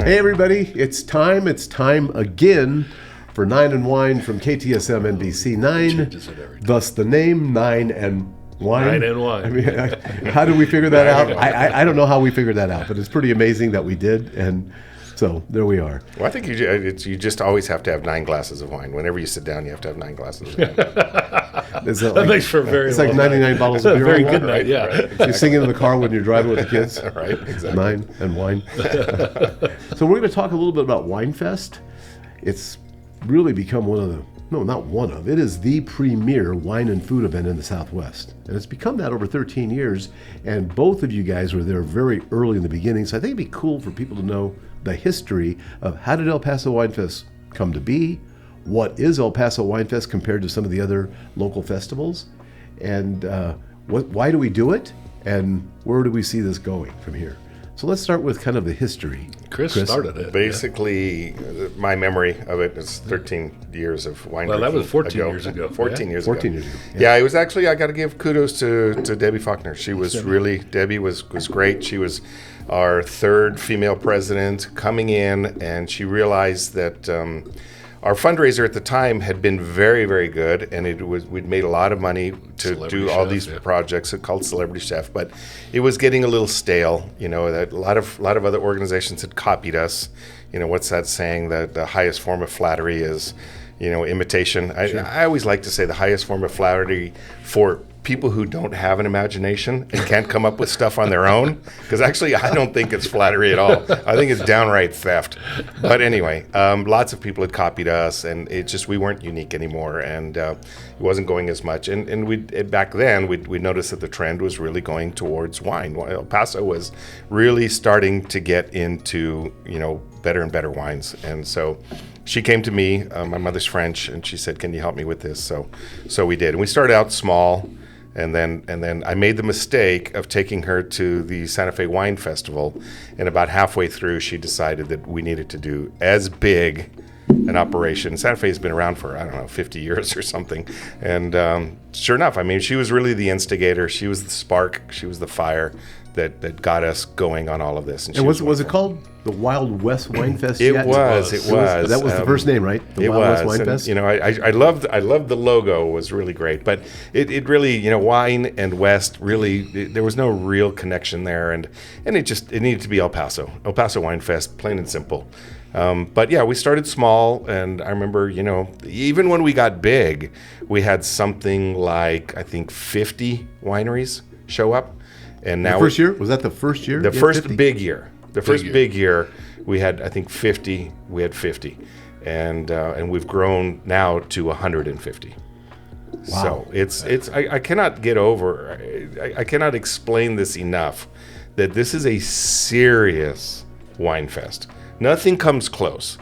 Hey everybody, it's time again for 9 and Wine from KTSM NBC 9. Thus the name 9 and Wine. 9 and Wine. I mean, how did we figure that out? I don't know how we figured that out, but it's pretty amazing that we did, and so there we are. Well, I think you just always have to have 9 glasses of wine. Whenever you sit down, you have to have 9 glasses of wine. That makes for a very It's like 99 bottles of beer. Very on good wine. night, yeah. Right. You're singing in the car when you're driving with the kids. Right, exactly. 9 and Wine. So we're going to talk a little bit about Winefest. It's really become it is the premier wine and food event in the Southwest. And it's become that over 13 years. And both of you guys were there very early in the beginning. So I think it'd be cool for people to know the history of how did El Paso Winefest come to be? What is El Paso Winefest compared to some of the other local festivals? And why do we do it? And where do we see this going from here? So let's start with kind of the history. Chris started it. Basically, my memory of it is 13 years of wine. Well, that was 14 ago. years ago. 14 years 14 ago. years ago. Yeah, it was actually, I got to give kudos to Debbie Faulkner. She was Debbie was great. She was our third female president coming in, and she realized that our fundraiser at the time had been very, very good, and we'd made a lot of money to do all these projects called Celebrity Chef, but it was getting a little stale. You know, that a lot of other organizations had copied us. You know, what's that saying, that the highest form of flattery is, imitation. I always like to say the highest form of flattery for people who don't have an imagination and can't come up with stuff on their own, because actually I don't think it's flattery at all. I think it's downright theft. But anyway, lots of people had copied us, and we weren't unique anymore, and it wasn't going as much. And back then we noticed that the trend was really going towards wine. El Paso was really starting to get into better and better wines, and so she came to me. My mother's French, and she said, "Can you help me with this?" So we did, and we started out small. And then I made the mistake of taking her to the Santa Fe Wine Festival, and about halfway through, she decided that we needed to do as big an operation. Santa Fe has been around for, 50 years or something. And sure enough, she was really the instigator. She was the spark. She was the fire that got us going on all of this. And was it called the Wild West Winefest? It was. That was the first name, right? The Wild West Winefest. And, I loved the logo. Was really great, but it really, wine and West, really, there was no real connection there, and it needed to be El Paso Winefest, plain and simple. But yeah, we started small, and I remember, even when we got big, we had something like, I think, 50 wineries show up. And now the first year? Was that the first year? The first big year. The first big year, we had, I think, 50. We had 50. And we've grown now to 150. Wow. So it's I cannot get over, I cannot explain this enough, that this is a serious wine fest. Nothing comes close.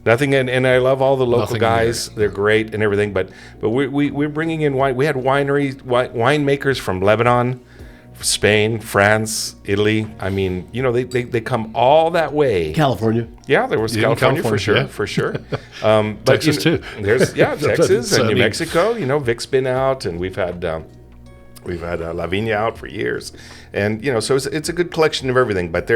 Nothing, and I love all the local guys. They're great and everything, but we're bringing in wine. We had winemakers from Lebanon, Spain, France, Italy. They come all that way. California. Yeah, there was California for sure. But Texas too. There's Texas and New Mexico. Vic's been out, and we've had La Viña out for years, and so it's a good collection of everything. But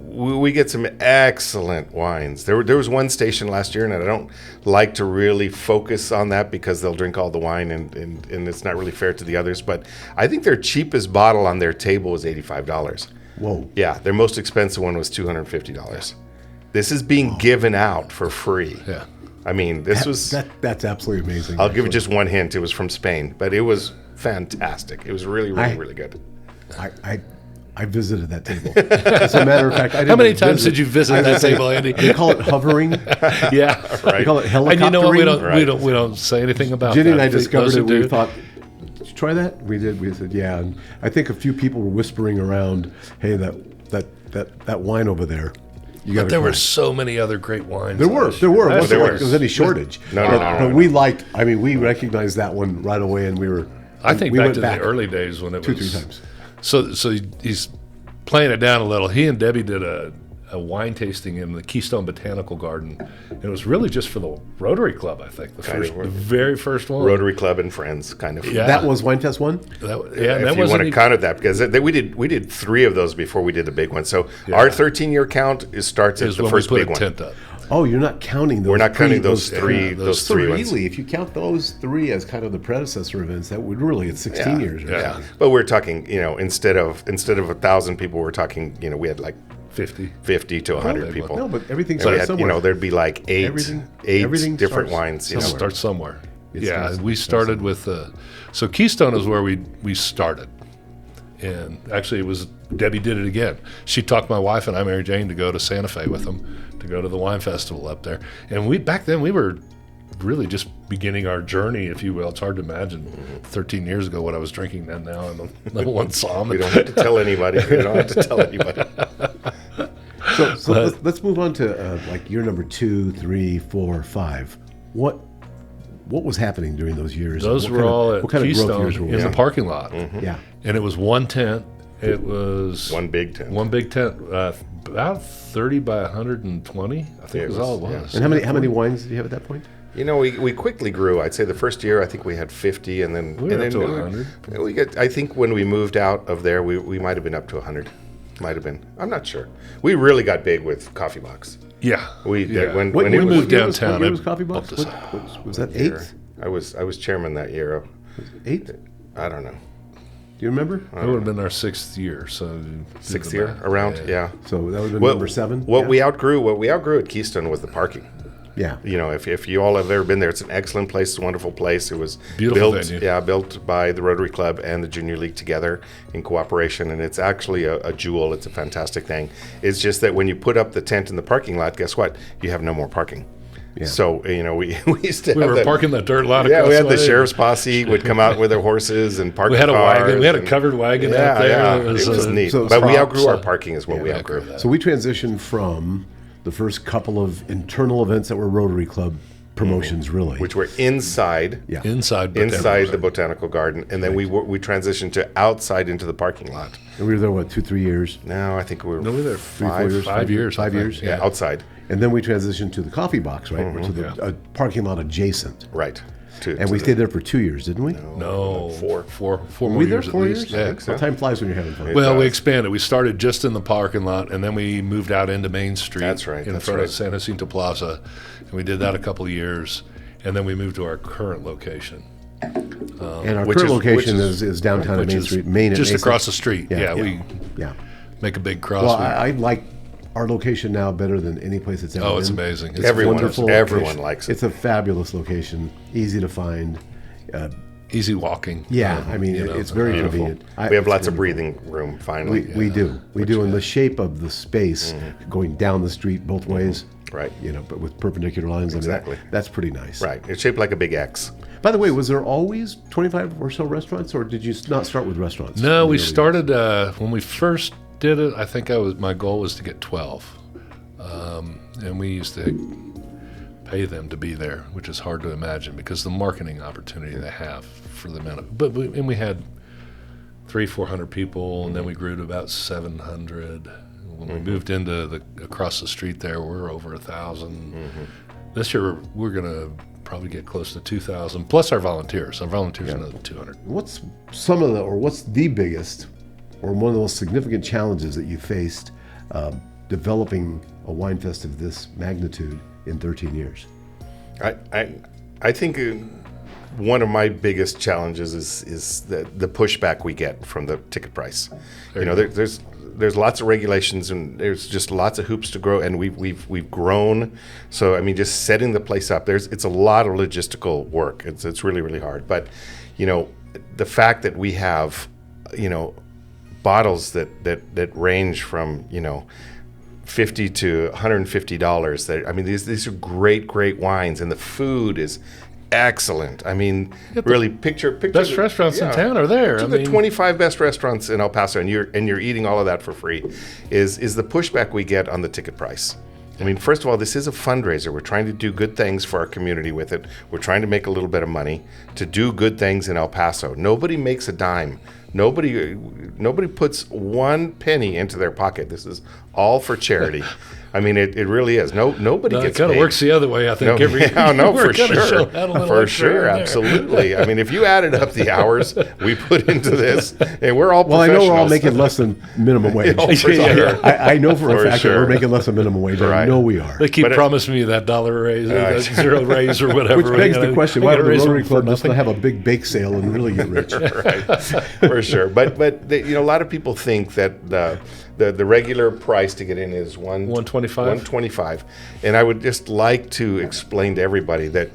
we get some excellent wines. There was one station last year, and I don't like to really focus on that because they'll drink all the wine, and it's not really fair to the others. But I think their cheapest bottle on their table was $85. Whoa. Yeah, their most expensive one was $250. This is being given out for free. Yeah. That's absolutely amazing. I'll give you just one hint. It was from Spain, but it was fantastic. It was really, really, really good. I visited that table. As a matter of fact, how many times did you visit that table, Andy? They call it hovering. Yeah, right. They call it helicoptering. And you know what? We don't say anything about Jenny that. and I discovered it. We thought, did you try that? We did. We said, yeah. And I think a few people were whispering around, "Hey, that wine over there." But there were so many other great wines. There were. There wasn't there like there was any shortage. No. But we liked. We recognized that one right away, and we were. I think we back went to the early days when it was 2-3 times. So he's playing it down a little. He and Debbie did a wine tasting in the Keystone Botanical Garden. And it was really just for the Rotary Club, I think, the very first one. Rotary Club and Friends, kind of. Yeah. That was Winefest 1? If you want to count it that, because we did 3 of those before we did the big one. So our 13-year count starts at the first big one. Tent up. Oh, you're not counting those. We're not counting those three. Those so 3 really, ones. if you count those 3 as kind of the predecessor events, that would really it's 16 years. Right? Yeah, but we're talking, instead of 1,000 people, we're talking, we had like 50 to 100 people. No, but everything And we starts had, somewhere. there'd be like eight everything different starts wines. It starts somewhere. It We started with so Keystone is where we started, and actually it was Debbie did it again. She talked my wife and I, Mary Jane, to go to Santa Fe with them to go to the wine festival up there, and back then we were really just beginning our journey, if you will. It's hard to imagine 13 years ago what I was drinking then now, and no one saw me. We don't have to tell anybody. We don't have to tell anybody. So let's move on to like year number 2, 3, 4, 5. What was happening during those years? Those were all at what kind Keystone of growth years were we in the in? parking lot. Yeah. And it was one tent. It was One big tent. One big tent, about 30 by 120. I think it was all it was. And how many wines did you have at that point? We quickly grew. I'd say the first year, I think we had 50, and then We were up to 100. We got. I think when we moved out of there, we might have been up to 100. Might have been. I'm not sure. We really got big with Coffee Box. Yeah. We did. When we it was- moved downtown, What year was it Coffee Box? bumped us up. Was that year. 8th? I was chairman that year. 8th? Do I don't know. you remember? It would have been our 6th year. So 6th year around. Yeah. So that would have been What- number 7? What yeah. we outgrew at Keystone was the parking. Yeah. If you all have ever been there, it's an excellent place. It's a wonderful place. It was Beautiful built, venue. built by the Rotary Club and the Junior League together in cooperation, and it's actually a jewel. It's a fantastic thing. It's just that when you put up the tent in the parking lot, guess what? You have no more parking. Yeah. So we used to we have were parking the dirt lot. Yeah, across we had the way. sheriff's posse would come out with their horses and park. We had the a wagon. cars We had a and- covered wagon Yeah, out there. yeah. It was neat. so But we props, outgrew our parking, is what we we outgrew. outgrew that. So we transitioned from the first couple of internal events that were Rotary Club promotions, really. Which were inside. Yeah. Inside The botanical garden, and then we transitioned to outside into the parking lot. And we were there, 2-3 years? Now I think we were No, we were there 4 years? 5 years. 5 I years? think. yeah, outside, And then we transitioned to the Coffee Box, right? To the parking lot adjacent. right. And we stayed there for 2 years, didn't we? No, Four. four Were more we there years 4 at years? least. Yeah. Well, time flies when you're having fun. Well, we does. expanded. We started just in the parking lot, and then we moved out into Main Street. That's right, In that's front right. of San Jacinto Plaza, and we did that a couple of years, and then we moved to our current location, And our Which current is- location which is- is downtown at which Main is Street, Main and just Mesa. across the street. Yeah, we Yeah. make a big cross. Well, I like our location now better than any place it's ever been. Oh, it's amazing. It's Everyone Wonderful everyone location. likes it. It's a fabulous location, easy to find. easy walking. Yeah, I mean, it's very Beautiful. convenient. We have lots of breathing room. Finally, We do. We do. And the shape of the space going down the street both ways, right. but with perpendicular lines. I mean, Exactly. that's pretty nice. Right. It's shaped like a big X. By the way, was there always 25 or so restaurants, or did you not start with restaurants? No, in we the early started when we first did it. I think my goal was to get 12, and we used to pay them to be there, which is hard to imagine because the marketing opportunity they have for the amount of. And we had 300-400 people, and then we grew to about 700. When we moved into across the street there, we're over 1,000. This year we're gonna probably get close to 2,000 plus our volunteers. Our volunteers another 200. What's the biggest or one of the most significant challenges that you faced developing a wine fest of this magnitude in 13 years? I think one of my biggest challenges is the pushback we get from the ticket price. There's lots of regulations and there's just lots of hoops to grow, and we've grown. So I mean, just setting the place up, it's a lot of logistical work. It's really, really hard. But the fact that we have bottles that range from $50 to $150. I mean, these are great wines, and the food is excellent. I mean, really picture Best restaurants in town are there. Picture the 25 best restaurants in El Paso, and you're eating all of that for free. Is the pushback we get on the ticket price? I mean, first of all, this is a fundraiser. We're trying to do good things for our community with it. We're trying to make a little bit of money to do good things in El Paso. Nobody makes a dime Nobody puts one penny into their pocket. This is all for charity. I mean, it really is. Nobody No, it gets kind of paid. works the other way, I think. For sure. For sure, there. absolutely. I mean, if you added up the hours we put into this, and we're all Well, I professionals. know we're all making less than minimum wage. Oh, for sure. I know for a For fact that sure. we're making less than minimum wage. I Right. know we are. They keep But promising me that dollar raise, or that zero raise, or whatever. Which begs You know, the question: they why get would a the raise Rotary for Club just nothing? have a big bake sale and really get rich? Right, for sure. But a lot of people think that the regular price to get in is $125. $125, and I would just like to explain to everybody that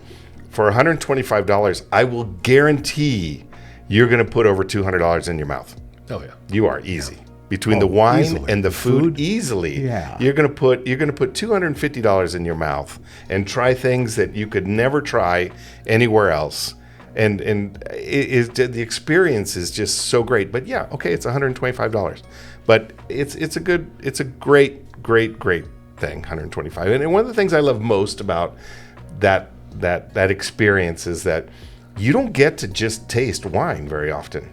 for $125, I will guarantee you're going to put over $200 in your mouth. Oh yeah. You are easy. Between the wine easily. and the food, easily. Yeah. You're gonna put $250 in your mouth and try things that you could never try anywhere else. And the experience is just so great. But yeah, okay, it's $125. But it's a great thing, $125. And one of the things I love most about that experience is that you don't get to just taste wine very often.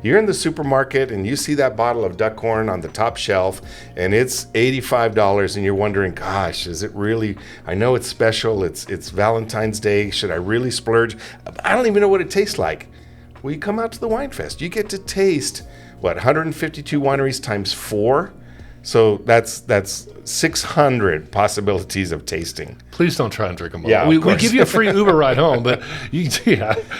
You're in the supermarket and you see that bottle of Duckhorn on the top shelf and it's $85 and you're wondering, gosh, is it really? I know it's special. It's Valentine's Day. Should I really splurge? I don't even know what it tastes like. Well, you come out to the Wine Fest. You get to taste, 152 wineries times 4? So that's 600 possibilities of tasting. Please don't try and drink them all. Yeah, of we course. give you a free Uber ride home, but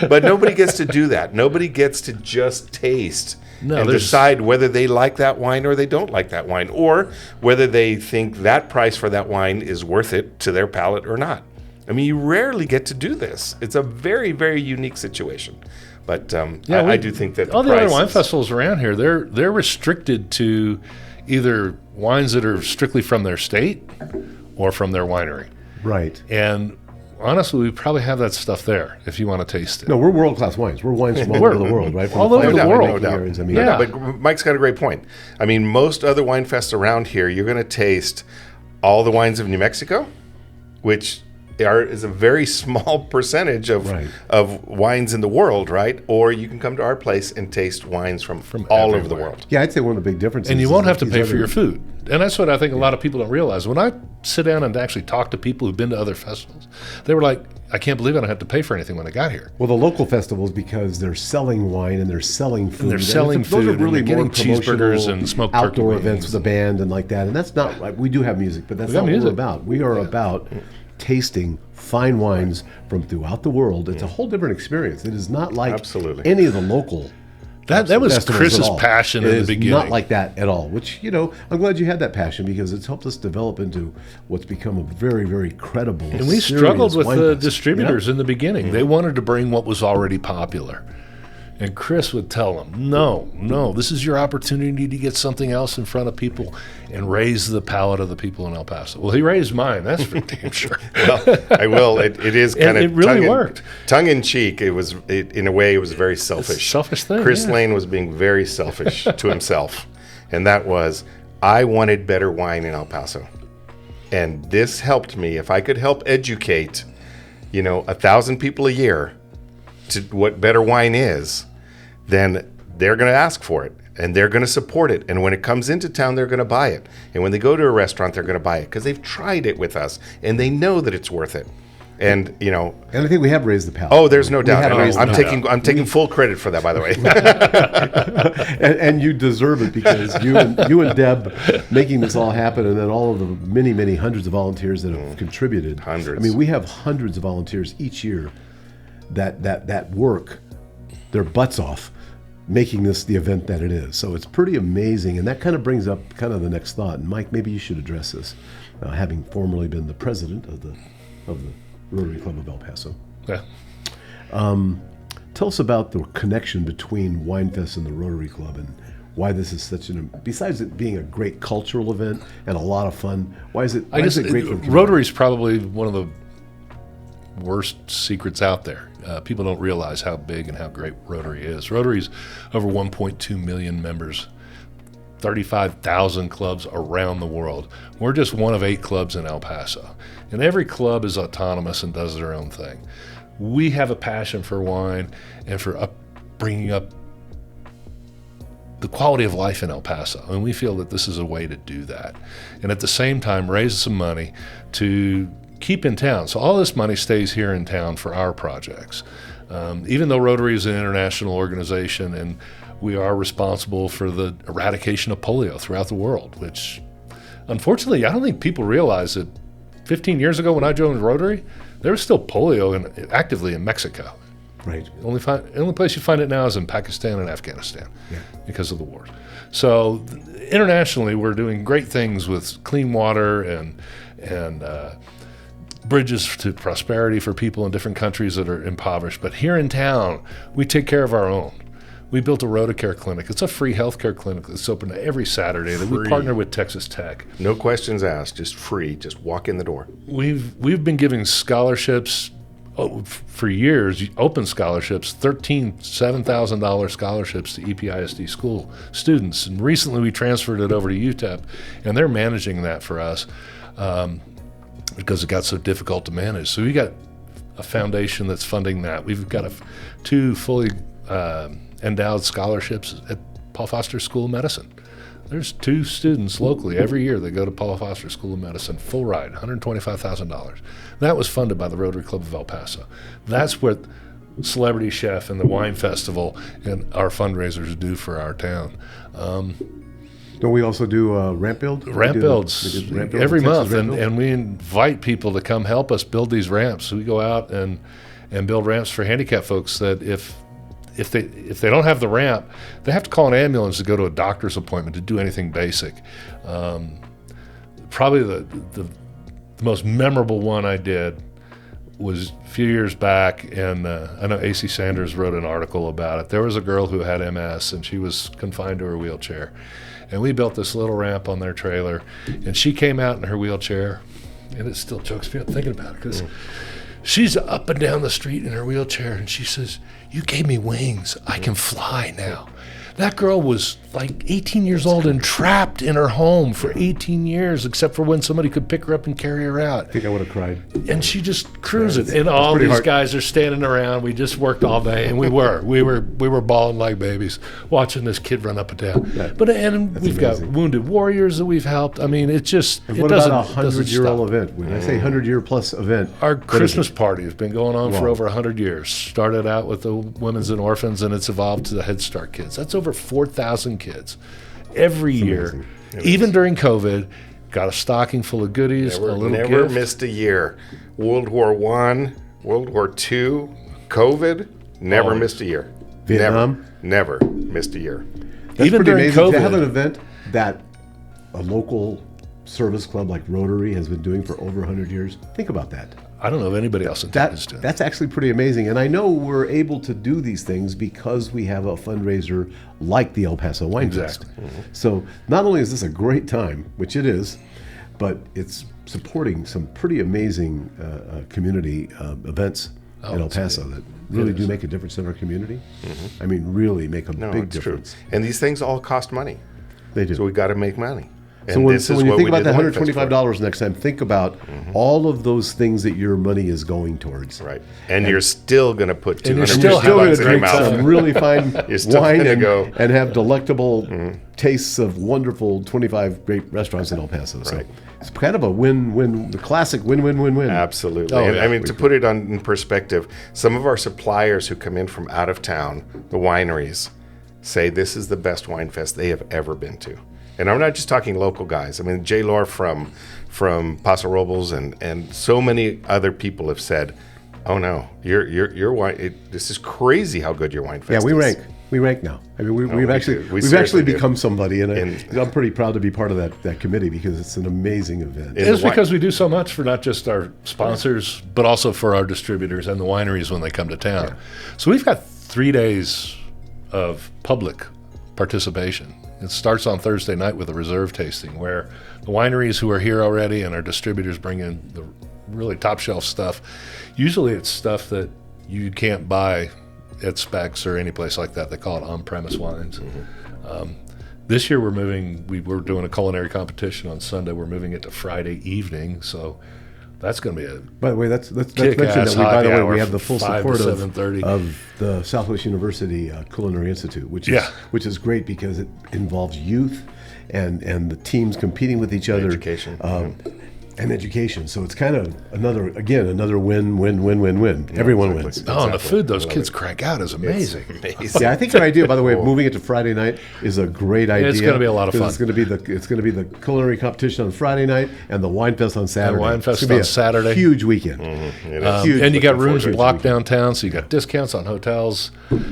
But nobody gets to do that. Nobody gets to just taste and there's- decide whether they like that wine or they don't like that wine, or whether they think that price for that wine is worth it to their palate or not. I mean, you rarely get to do this. It's a very, very unique situation. But I do think that all the other price wine is- festivals around here, they're restricted to either wines that are strictly from their state or from their winery. Right. And honestly, we probably have that stuff there if you want to taste it. No, we're world-class wines. We're wines from all over the world, right? From all over fine the wine world. making No doubt. areas. I mean, Yeah. But Mike's got a great point. I mean, most other wine fests around here, you're going to taste all the wines of New Mexico, which is a very small percentage of Right. of wines in the world, right? Or you can come to our place and taste wines from all over the everywhere. world. yeah, I'd say one of the big differences. And you is won't that have to these pay other- for your food. And that's what I think a lot of people don't realize. When I sit down and actually talk to people who've been to other festivals, they were like, I can't believe I don't have to pay for anything when I got here. Well, the local festivals, because they're selling wine and they're selling food. they're selling those food are and really they're more getting cheeseburgers promotional and smoked turkey outdoor wings. events with a band and like that. And that's not like we do have music, but that's got not what music. we're about. We are about tasting fine wines from throughout the world. It's a whole different experience. It is not like Absolutely. any of the local That was festivals Chris's at all. passion It in the is beginning. Not like that at all. Which I'm glad you had that passion because it's helped us develop into what's become a very, very credible. And we serious struggled with wine the fest. distributors in the beginning. They wanted to bring what was already popular. And Chris would tell them, no, this is your opportunity to get something else in front of people and raise the palate of the people in El Paso. Well, he raised mine, that's for damn sure. Well, I will. It is kind of it really worked. Tongue in cheek. In a way, it was very selfish. It's a selfish thing, Chris yeah. Lane was being very selfish to himself, and that was, I wanted better wine in El Paso, and this helped me. If I could help educate, 1,000 people a year to what better wine is, then they're going to ask for it and they're going to support it. And when it comes into town, they're going to buy it. And when they go to a restaurant, they're going to buy it because they've tried it with us and they know that it's worth it. And And I think we have raised the palate. oh, there's no We doubt. have And raised I'm the taking I'm taking full credit for that, by the way. and you deserve it because you and Deb making this all happen, and then all of the many, many hundreds of volunteers that have contributed. Hundreds. I mean, we have hundreds of volunteers each year that work their butts off making this the event that it is. So it's pretty amazing, and that kind of brings up kind of the next thought. And Mike, maybe you should address this, having formerly been the president of the Rotary Club of El Paso. Yeah. Tell us about the connection between Winefest and the Rotary Club, and why this is such besides it being a great cultural event and a lot of fun, why is it great for the community? Rotary's probably one of the worst secrets out there. People don't realize how big and how great Rotary is. Rotary's over 1.2 million members, 35,000 clubs around the world. We're just one of 8 clubs in El Paso. And every club is autonomous and does their own thing. We have a passion for wine and for bringing up the quality of life in El Paso. And we feel that this is a way to do that. And at the same time, raise some money to keep in town. So all this money stays here in town for our projects. Even though Rotary is an international organization and we are responsible for the eradication of polio throughout the world, which unfortunately I don't think people realize that 15 years ago when I joined Rotary, there was still polio actively in Mexico. Right. The only place you find it now is in Pakistan and Afghanistan because of the wars. So internationally, we're doing great things with clean water and bridges to prosperity for people in different countries that are impoverished. But here in town, we take care of our own. We built a RotaCare clinic. It's a free healthcare clinic that's open every Saturday that we partner with Texas Tech. No questions asked, just free. Just walk in the door. We've been giving scholarships for years, open scholarships, $7,000 scholarships to EPISD school students. And recently we transferred it over to UTEP, and they're managing that for us because it got so difficult to manage. So we got a foundation that's funding that. We've got two fully endowed scholarships at Paul Foster School of Medicine. There's 2 students locally every year that go to Paul Foster School of Medicine, full ride, $125,000. That was funded by the Rotary Club of El Paso. That's what Celebrity Chef and the Wine Festival and our fundraisers do for our town. Don't we also do ramp build? Ramp builds every month, and we invite people to come help us build these ramps. We go out and build ramps for handicapped folks that if they don't have the ramp, they have to call an ambulance to go to a doctor's appointment to do anything basic. Probably the most memorable one I did was a few years back, and I know A.C. Sanders wrote an article about it. There was a girl who had MS, and she was confined to her wheelchair. And we built this little ramp on their trailer, and she came out in her wheelchair, and it still chokes me up thinking about it, because she's up and down the street in her wheelchair, and she says, "You gave me wings. I can fly now." That girl was like 18 years old and trapped in her home for 18 years, except for when somebody could pick her up and carry her out. I think I would have cried. And she just cruised. And all these guys are standing around. We just worked all day, and we were bawling like babies watching this kid run up and down. We've got wounded warriors that we've helped. I mean, it just and what about a 100-year-old event? When I say 100-year-plus event, our Christmas party has been going on for over 100 years. Started out with the Women's and Orphans, and it's evolved to the Head Start kids. That's over 4,000 kids every year, even during COVID. Got a stocking full of goodies, Never missed a year. World War I, World War II, COVID, never missed a year. Vietnam? Never missed a year. That's even during amazing COVID. To have an event that a local service club like Rotary has been doing for over 100 years. Think about that. I don't know of anybody else in town who's doing That's actually pretty amazing. And I know we're able to do these things because we have a fundraiser like the El Paso Winefest. Exactly. So not only is this a great time, which it is, but it's supporting some pretty amazing community events in El Paso that really do make a difference in our community. I mean, really make a big difference. True. And these things all cost money. They do. So we got to make money. So when you think about that $125 next time, think about all of those things that your money is going towards. Right. And you're still going to put $200 still going to in your drink some mouth. really fine wine and have delectable tastes of wonderful 25 great restaurants in El Paso. So it's kind of a win-win, the classic win-win-win-win. Absolutely. And I mean, to put it in perspective, some of our suppliers who come in from out of town, the wineries, say this is the best wine fest they have ever been to. And I'm not just talking local guys. I mean, J. Lore from Paso Robles and so many other people have said, "Oh no, your wine. This is crazy how good your wine fest is." Yeah, we rank now. I mean, we've actually become somebody, and I'm pretty proud to be part of that committee because it's an amazing event. It's because we do so much for not just our sponsors, but also for our distributors and the wineries when they come to town. Yeah. So we've got 3 days of public participation. It starts on Thursday night with a reserve tasting where the wineries who are here already and our distributors bring in the really top shelf stuff. Usually it's stuff that you can't buy at Specs or any place like that. They call it on-premise wines. This year we're doing a culinary competition on Sunday. We're moving it to Friday evening. So That's going to be a By the way, let's mention kick-ass that by the way, happy we hour have the full from 5 support to of 7:30. the Southwest University Culinary Institute, which is great because it involves youth and the teams competing with each other. Education. And education. So it's kind of another win. Everyone wins. Oh, and the food those kids crank out is amazing. Yeah, I think your idea, by the way, of moving it to Friday night is a great idea. It's gonna be a lot of 'cause fun. It's going to be the culinary competition on Friday night and the wine fest on Saturday. Wine fest It's gonna be on Saturday. Huge weekend. Huge And you got looking rooms forward to blocked it. downtown, so you got discounts on hotels.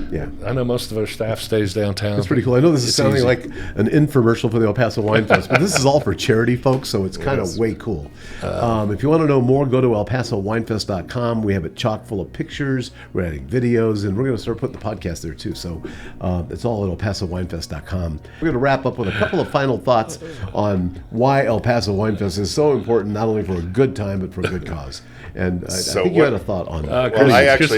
Yeah. I know most of our staff stays downtown. It's pretty cool. I know this is It's sounding easy. like an infomercial for the El Paso Wine Fest, but this is all for charity, folks, so it's kind of way cool. If you want to know more, go to elpasowinefest.com. We have it chock full of pictures. We're adding videos, and we're going to start putting the podcast there too. So it's all at elpasowinefest.com. We're going to wrap up with a couple of final thoughts on why El Paso Wine Fest is so important, not only for a good time, but for a good cause. And I think you had a thought on that. Well,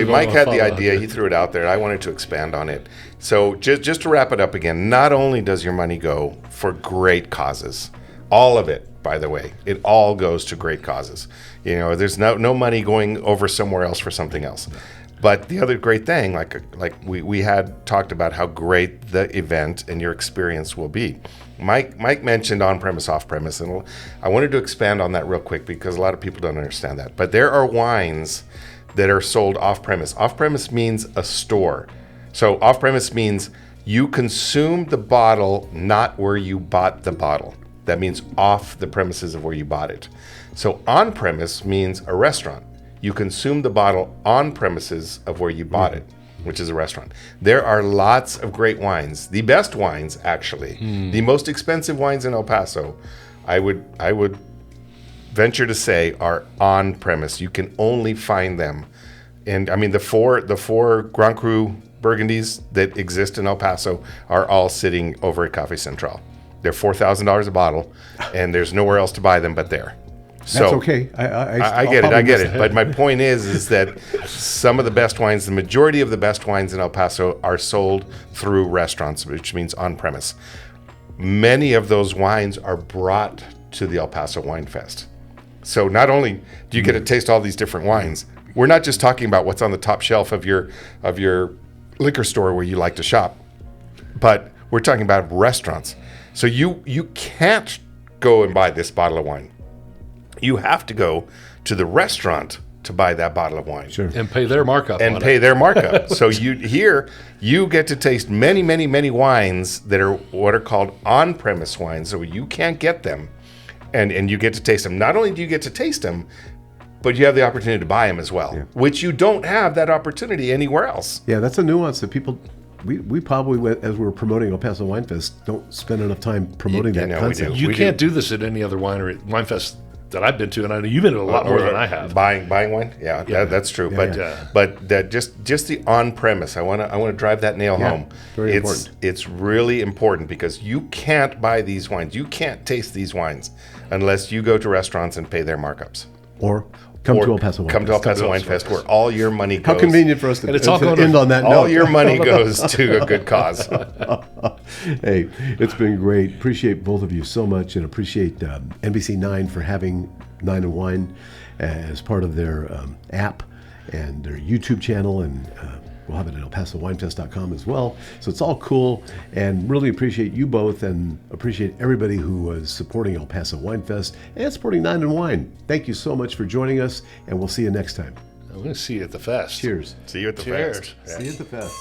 Mike had the idea. He threw it out there. I wanted to expand on it. So just to wrap it up again, not only does your money go for great causes, all of it, by the way, it all goes to great causes. You know, there's no money going over somewhere else for something else. But the other great thing, like we had talked about how great the event and your experience will be. Mike mentioned on-premise, off-premise, and I wanted to expand on that real quick because a lot of people don't understand that. But there are wines that are sold off-premise. Off-premise means a store. So off-premise means you consume the bottle not where you bought the bottle. That means off the premises of where you bought it. So on-premise means a restaurant. You consume the bottle on premises of where you bought it, which is a restaurant. There are lots of great wines. The best wines, actually, the most expensive wines in El Paso, I would venture to say, are on premise. You can only find them, and I mean the four Grand Cru Burgundies that exist in El Paso are all sitting over at Cafe Central. They're $4,000 a bottle, and there's nowhere else to buy them but there. That's okay. I get it. But my point is that some of the best wines, the majority of the best wines in El Paso are sold through restaurants, which means on premise. Many of those wines are brought to the El Paso Wine Fest. So not only do you get to taste all these different wines, we're not just talking about what's on the top shelf of your liquor store where you like to shop, but we're talking about restaurants. So you can't go and buy this bottle of wine. You have to go to the restaurant to buy that bottle of wine. Sure. And pay their markup And on pay it. their markup. So you get to taste many, many, many wines that are what are called on-premise wines. So you can't get them, and you get to taste them. Not only do you get to taste them, but you have the opportunity to buy them as well, which you don't have that opportunity anywhere else. Yeah, that's a nuance that people... We probably, as we're promoting El Paso Wine Fest, don't spend enough time promoting that we concept. do. You can't do this at any other wine fest that I've been to, and I know you've been to a lot more than I have. Buying wine, that's true. But that just the on premise. I want to drive that nail home. Very important. It's really important because you can't buy these wines. You can't taste these wines unless you go to restaurants and pay their markups. Or come to El Paso Wine Come Fest. to El Paso Wine Fest, where all your money goes. How convenient for us to, And it's all to going end to- on that note. All your money goes to a good cause. Hey, it's been great. Appreciate both of you so much, and appreciate NBC9 for having 9 and Wine as part of their app and their YouTube channel, and we'll have it at elpasowinefest.com as well. So it's all cool, and really appreciate you both, and appreciate everybody who was supporting El Paso Wine Fest and supporting 9 and Wine. Thank you so much for joining us, and we'll see you next time. I'm going to see you at the fest. Cheers. See you at the Cheers. fest. See you at the fest.